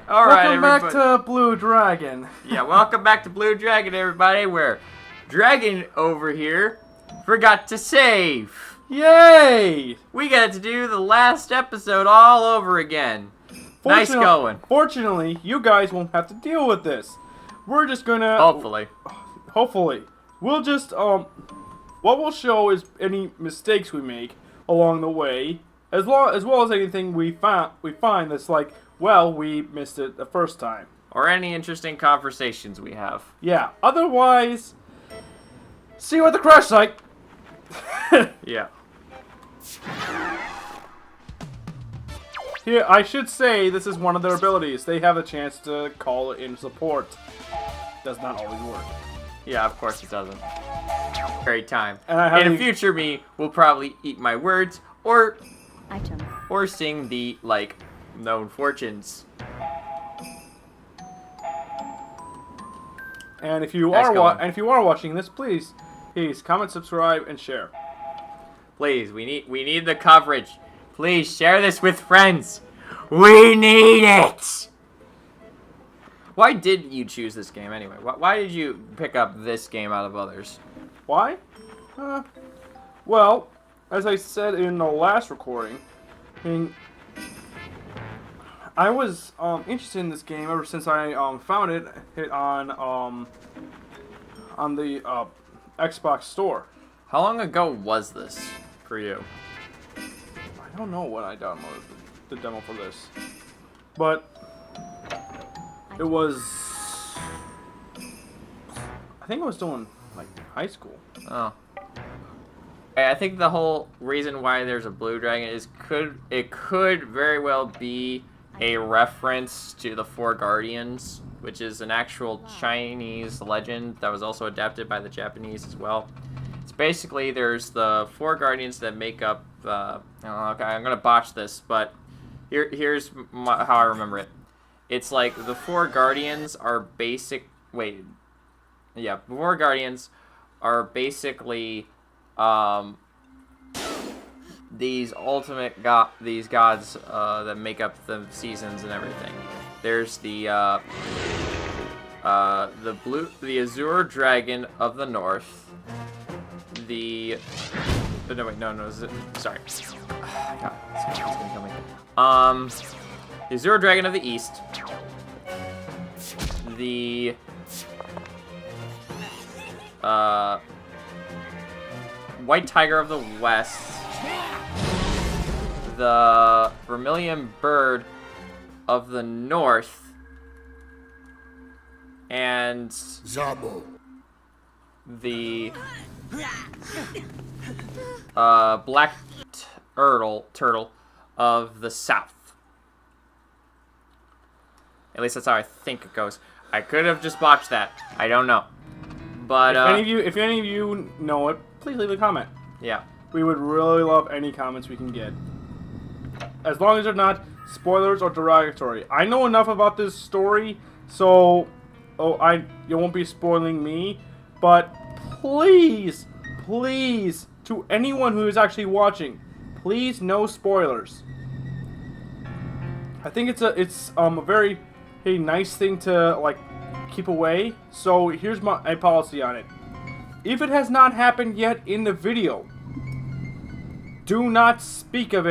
All right, Welcome back everybody. to Blue Dragon. Yeah, welcome back to Blue Dragon, everybody. Where Dragon over here forgot to save. Yay! We got to do the last episode all over again. Nice going. Fortunately, you guys won't have to deal with this. We're just gonna... Hopefully. We'll just, what we'll show is any mistakes we make along the way, as well as anything we find that's like, well, we missed it the first time. Or any interesting conversations we have. Yeah. Otherwise, see you at the crash site. Yeah. Here, I should say this is one of their abilities. They have a chance to call in support. Does not always work. Yeah, of course it doesn't. Great time. And in future me will probably eat my words or Item. or sing the known fortunes. And if you Nice are going. and if you are watching this, please comment, subscribe, and share. Please, we need the coverage. Please share this with friends. We need it. Why did you choose this game anyway? Why did you pick up this game out of others? Why? Well, as I said in the last recording, I was interested in this game ever since I found it on the Xbox store. How long ago was this for you? I don't know when I downloaded the demo for this, but it was, I think I was still in high school. Oh. I think the whole reason why there's a Blue Dragon is it could very well be a reference to the Four Guardians, which is an actual Chinese legend that was also adapted by the Japanese as well. It's basically there's the Four Guardians that make up. Okay, I'm gonna botch this, but here's how I remember it. It's like the Four Guardians are Four Guardians are basically these ultimate these gods that make up the seasons and everything. There's the Azure Dragon of the North. The Azure Dragon of the East. The White Tiger of the West. The Vermilion Bird of the North. And Zabo. The Black Turtle of the South. At least that's how I think it goes. I could have just botched that. I don't know. But if any of you know it, please leave a comment. Yeah. We would really love any comments we can get. As long as they're not spoilers or derogatory. I know enough about this story, so you won't be spoiling me, but please, to anyone who is actually watching, please no spoilers. I think it's a very nice thing to keep away. So here's my policy on it. If it has not happened yet in the video, do not speak of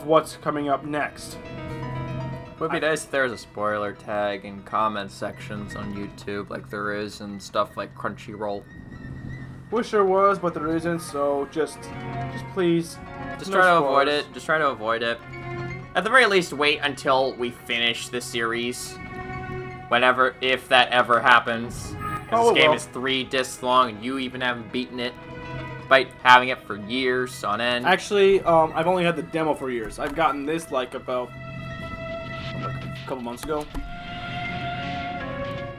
what's coming up next. Would be nice if there was a spoiler tag in comment sections on YouTube, like there is and stuff like Crunchyroll. Wish there was, but there isn't. So just please, Just no try to spoilers. avoid it. Just try to avoid it. At the very least, wait until we finish the series. If that ever happens. Because this game is 3 discs long, and you even haven't beaten it, despite having it for years on end. Actually, I've only had the demo for years. I've gotten this about a couple months ago.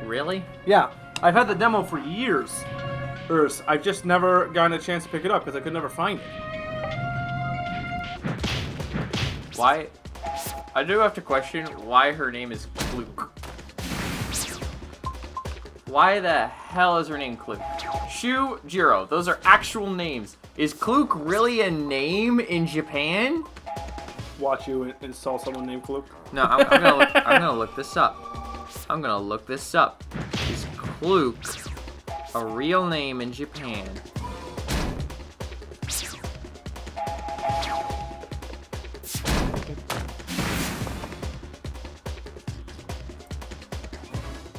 Really? Yeah, I've had the demo for years. I've just never gotten a chance to pick it up because I could never find it. Why? I do have to question why her name is Kluke. Why the hell is her name Kluke? Shu Jiro, those are actual names. Is Kluke really a name in Japan? watch you install someone named Klook. No, I'm gonna look this up. I'm gonna look this up. Is Klook a real name in Japan?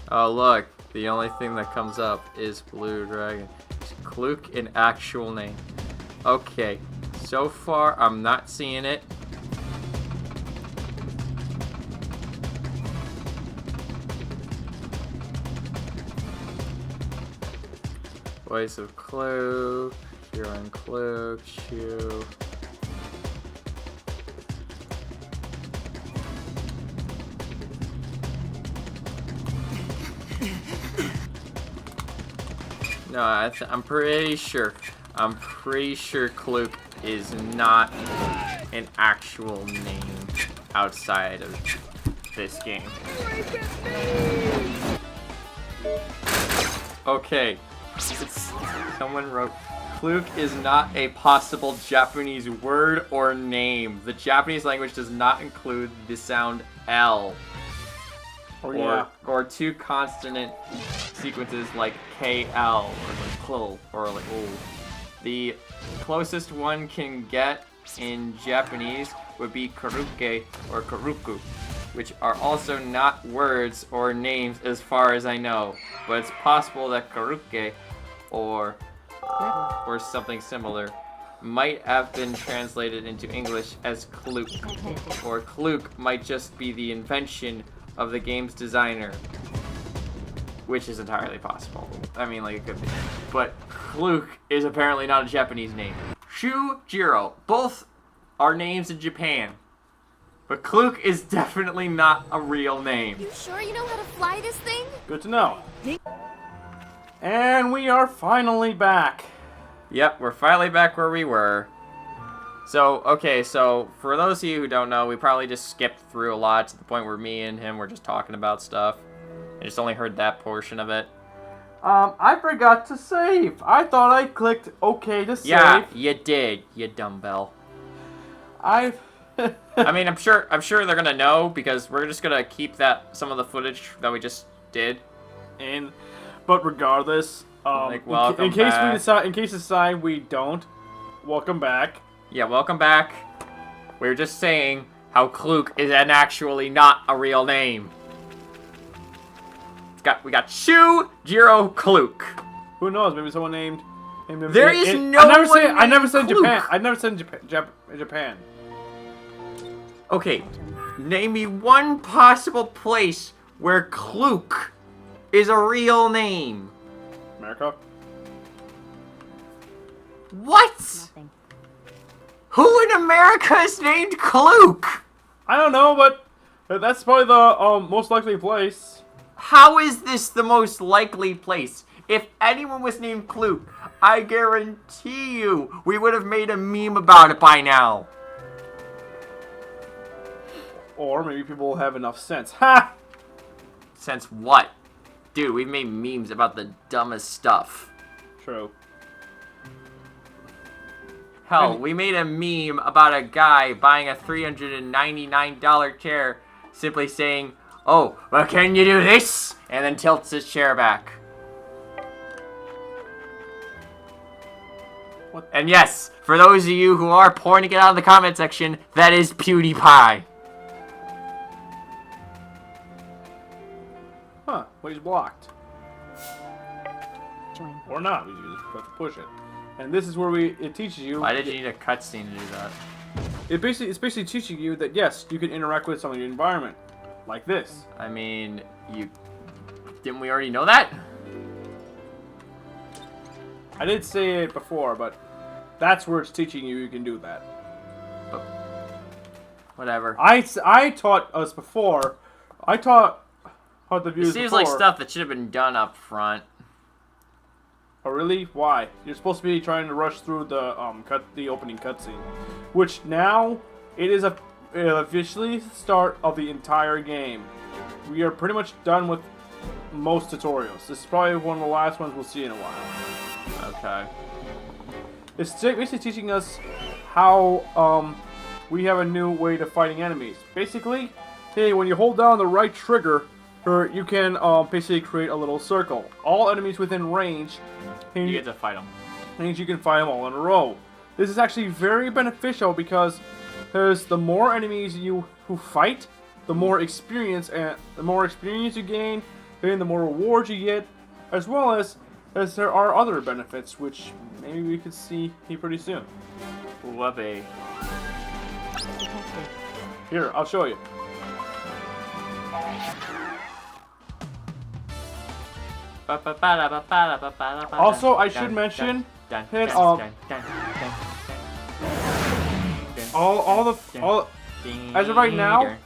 Oh look, the only thing that comes up is Blue Dragon. Is Klook an actual name? Okay, so far I'm not seeing it. Voice of Klook, Huron Klook, Chew. No, I'm pretty sure. I'm pretty sure Klook is not an actual name outside of this game. Okay. Someone wrote, Klook is not a possible Japanese word or name. The Japanese language does not include the sound L. Or two consonant sequences like KL or like KL or like O. The closest one can get in Japanese would be karuke or karuku, which are also not words or names as far as I know, but it's possible that karuke or something similar might have been translated into English as Klook, or Klook might just be the invention of the game's designer, which is entirely possible. I mean, like, it could be. But Klook is apparently not a Japanese name. Shu, Jiro, both are names in Japan. But Klook is definitely not a real name. You sure you know how to fly this thing? Good to know. And we are finally back. Yep, we're finally back where we were. So, okay, so for those of you who don't know, we probably just skipped through a lot to the point where me and him were just talking about stuff. I just only heard that portion of it. I forgot to save. I thought I clicked OK to save. Yeah, you did, you dumbbell. I mean, I'm sure they're gonna know because we're just gonna keep some of the footage that we just did. But regardless, like, in case decide we don't, welcome back. Yeah, welcome back. We were just saying how Klook is actually not a real name. We got Shu, Jiro, Klook. Who knows? Maybe someone named. There is no one. I never said Klook. Japan. I never said Japan. Okay, name me one possible place where Klook is a real name. America. What? Nothing. Who in America is named Klook? I don't know, but that's probably the most likely place. How is this the most likely place? If anyone was named Klook, I guarantee you we would have made a meme about it by now. Or maybe people will have enough sense. Ha! Sense what? Dude, we've made memes about the dumbest stuff. True. Hell, we made a meme about a guy buying a $399 chair simply saying, "Oh, well, can you do this?" and then tilts his chair back. What? And yes, for those of you who are pointing it out in the comment section, that is PewDiePie. Huh? Well, he's blocked. Join. Or not. We just have to push it. And this is where it teaches you. Why did you need a cutscene to do that? It's basically teaching you that yes, you can interact with some of your environment, like this. I mean, didn't we already know that? I did say it before, but that's where it's teaching you can do that. Oh. Whatever. I taught us before. I taught how the It viewers seems before. like stuff that should have been done up front. Oh really? Why? You're supposed to be trying to rush through the opening cutscene, which now it is officially the start of the entire game. We are pretty much done with most tutorials. This is probably one of the last ones we'll see in a while. Okay. It's basically teaching us how we have a new way to fighting enemies. Basically, hey, when you hold down the right trigger, you can basically create a little circle. All enemies within range, You get to fight them. means you can fight them all in a row. This is actually very beneficial because the more enemies who fight, the more experience you gain, and the more rewards you get, as well as there are other benefits which maybe we could see pretty soon. Whoopee. Here, I'll show you. Also, I should mention that as of right now,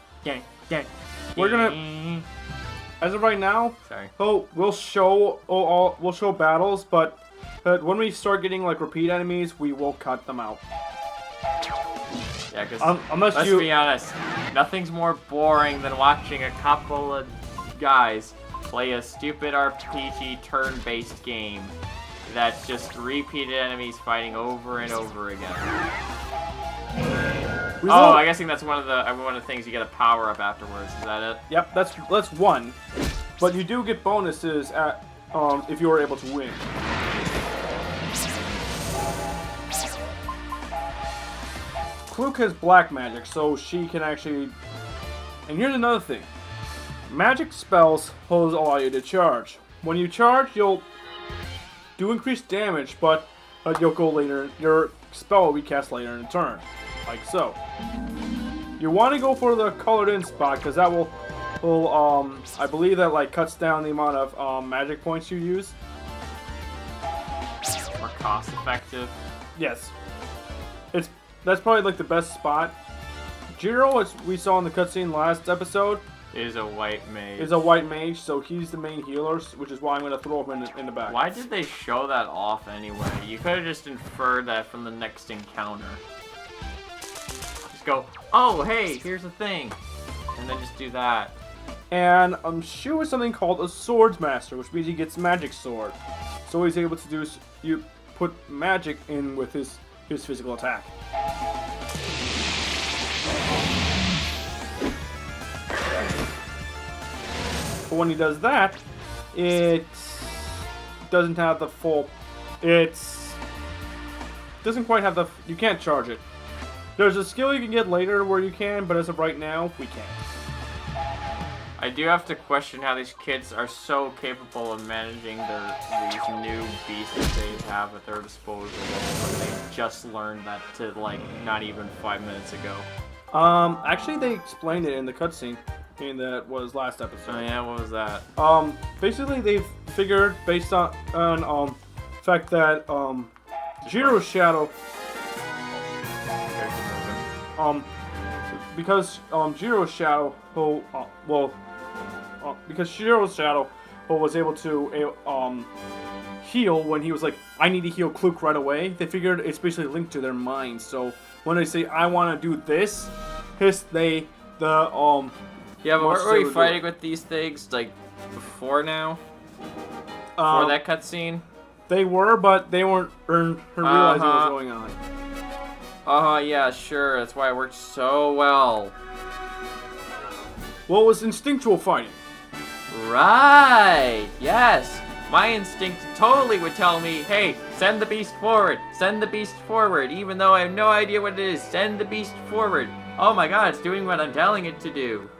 as of right now, Sorry. we'll show battles, but when we start getting like repeat enemies, we will cut them out. Yeah, because unless let's you be honest, nothing's more boring than watching a couple of guys play a stupid RPG turn-based game that's just repeated enemies fighting over and over again. I guess that's one of the things you get a power up afterwards. Is that it? Yep, that's one. But you do get bonuses at if you are able to win. Kluk has black magic, so she can actually. And here's another thing: magic spells will allow you to charge. When you charge, you'll do increased damage, but you'll go later. Your spell will be cast later in the turn, like so. You want to go for the colored-in spot because that will I believe that like cuts down the amount of magic points you use. More cost-effective. Yes, that's probably like the best spot. Jiro, as we saw in the cutscene last episode, Is a white mage. is a white mage, so he's the main healer, which is why I'm going to throw him in the back. Why did they show that off anyway? You could have just inferred that from the next encounter. Just go, oh, hey, here's a thing. And then just do that. And Shu is something called a Swords Master, which means he gets magic sword. So he's able to you put magic in with his physical attack. But when he does that, it doesn't have the full. Doesn't quite have the. You can't charge it. There's a skill you can get later where you can, but as of right now, we can't. I do have to question how these kids are so capable of managing these new beasts that they have at their disposal when they just learned that to like not even 5 minutes ago. Actually, they explained it in the cutscene that was last episode. Oh yeah, what was that? Basically, they've figured based on fact that Jiro's shadow, because Jiro's shadow, because Shiro's shadow was able to heal when he was like, I need to heal Kluk right away. They figured it's basically linked to their minds. So when they say I want to do this, Yeah, but were we fighting with these things like before now? Before that cutscene? They were, but they weren't realizing what was going on. Yeah, sure. That's why it worked so well. Well, it was instinctual fighting. Right. Yes. My instinct totally would tell me, hey, send the beast forward. Send the beast forward. Even though I have no idea what it is, send the beast forward. Oh my god, it's doing what I'm telling it to do.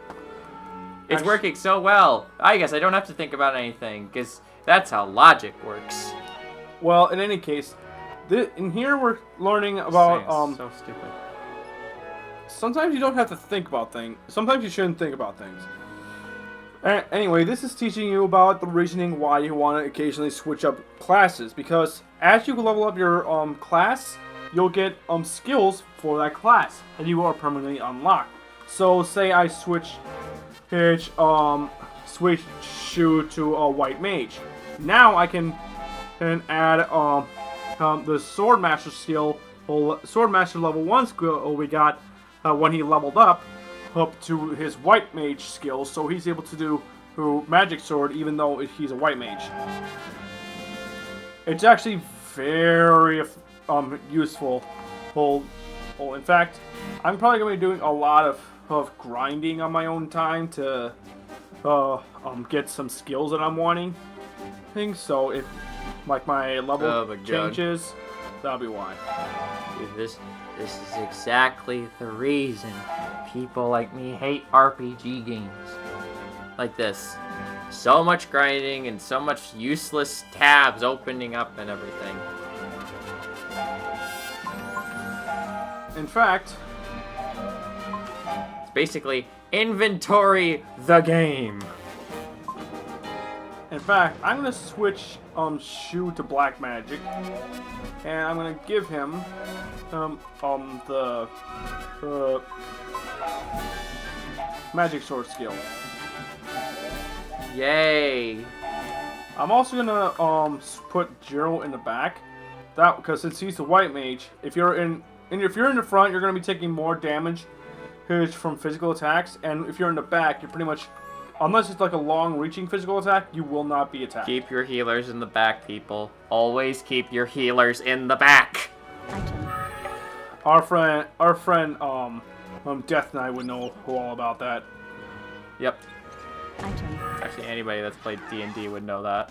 It's working so well. I guess I don't have to think about anything, because that's how logic works. Well, in any case, in here we're learning about so stupid. Sometimes you don't have to think about things. Sometimes you shouldn't think about things. Anyway, this is teaching you about the reasoning why you want to occasionally switch up classes, because as you level up your class, you'll get skills for that class, and you are permanently unlocked. So say I switch Shu to a white mage. Now I can add the Sword Master skill, Sword Master level 1 skill we got when he leveled up to his white mage skill, so he's able to do magic sword even though he's a white mage. It's actually very useful Well, in fact, I'm probably going to be doing a lot of grinding on my own time to get some skills that I'm wanting. So if like my level changes, that'll be why. Dude, this is exactly the reason people like me hate RPG games. Like this. So much grinding and so much useless tabs opening up and everything. In fact, it's basically inventory the game. In fact, I'm gonna switch Shu to black magic, and I'm gonna give him the magic sword skill. Yay! I'm also gonna put Jiro in the back, because since he's the white mage, if you're in the front, you're gonna be taking more damage from physical attacks, and if you're in the back, you're pretty much, unless it's like a long-reaching physical attack, you will not be attacked. Keep your healers in the back, people. Always keep your healers in the back. Our friend, Death Knight would know all about that. Yep. Actually, anybody that's played D&D would know that.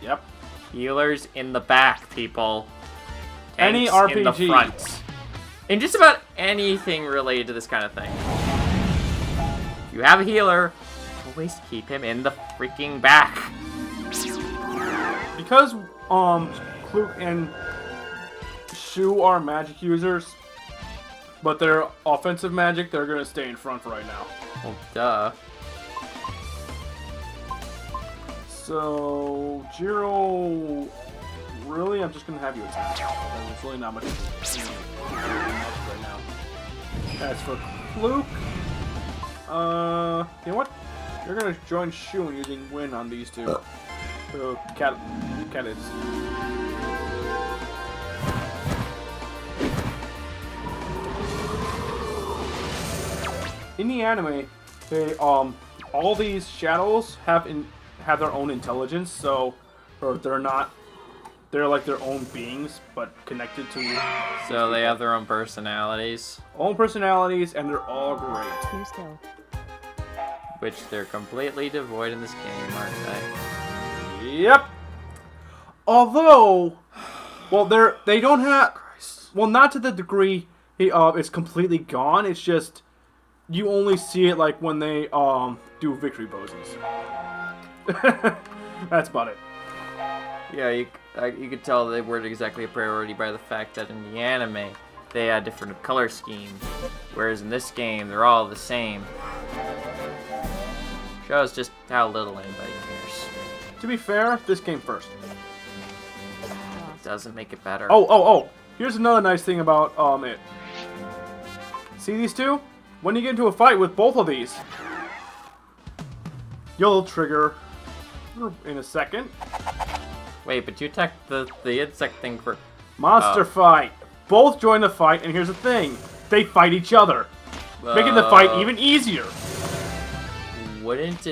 Yep. Healers in the back, people. Any Tanks RPG. in the front. In just about anything related to this kind of thing. If you have a healer, always keep him in the freaking back. Because Kluk and Shu are magic users, but they're offensive magic, they're gonna stay in front for right now. Well, duh. So, Jiro, really, I'm just gonna have you attack. There's really not much right now. As for Kluk, you know what? You're gonna join Shu in using Win on these two. So, Cadets. In the anime, they all these shadows have their own intelligence, so they're like their own beings, but connected to. So they have their own personalities. And they're all great. Which they're completely devoid in this game, aren't they? Yep. Although, well, they don't have. Well, not to the degree it's completely gone. It's just you only see it like when they do victory poses. That's about it. Yeah, you could tell they weren't exactly a priority by the fact that in the anime they had different color schemes, whereas in this game they're all the same. Shows just how little anybody cares. To be fair, this came first. Doesn't make it better. Oh! Here's another nice thing about it. See these two? When you get into a fight with both of these, you'll trigger in a second. Wait, but you attacked the insect thing for... Monster fight. Both join the fight, and here's the thing. They fight each other. Making the fight even easier. Wouldn't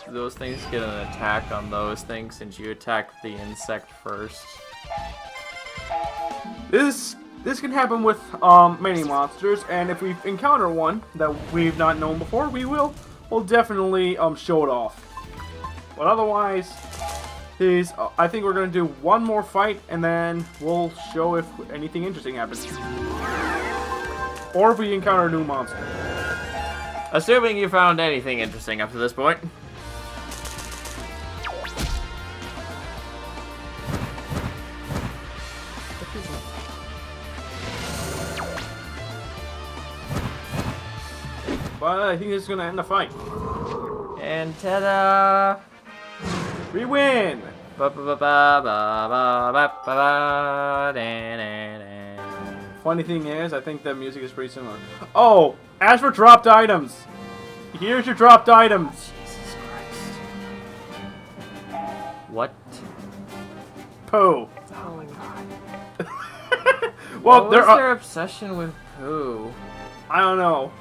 those things get an attack on those things since you attacked the insect first? This can happen with many monsters, and if we encounter one that we've not known before, we'll definitely show it off. But otherwise, I think we're gonna do one more fight, and then we'll show if anything interesting happens, or if we encounter a new monster. Assuming you found anything interesting up to this point. But I think this is gonna end the fight. And ta-da! We win! Funny thing is, I think that music is pretty similar. Oh, as for dropped items, here's your dropped items. Jesus Christ. What? Pooh. Oh my god. Well, what was their obsession with poo? I don't know.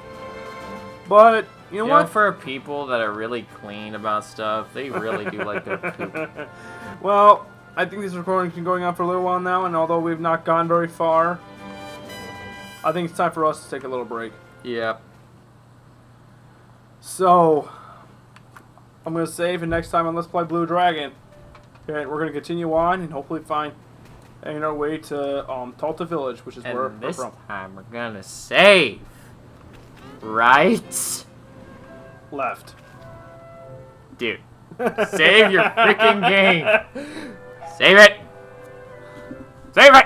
But, you know what? For people that are really clean about stuff, they really do like their poop. Well, I think this recording's been going on for a little while now, and although we've not gone very far, I think it's time for us to take a little break. Yep. So, I'm going to save, and next time on Let's Play Blue Dragon, and we're going to continue on and hopefully find our way to Talta Village, which is where And we're this from. time we're gonna save. Right? Left. Dude. Save your freaking game. Save it. Save it.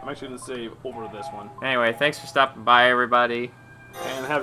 I'm actually going to save over this one. Anyway, thanks for stopping by, everybody. And have a good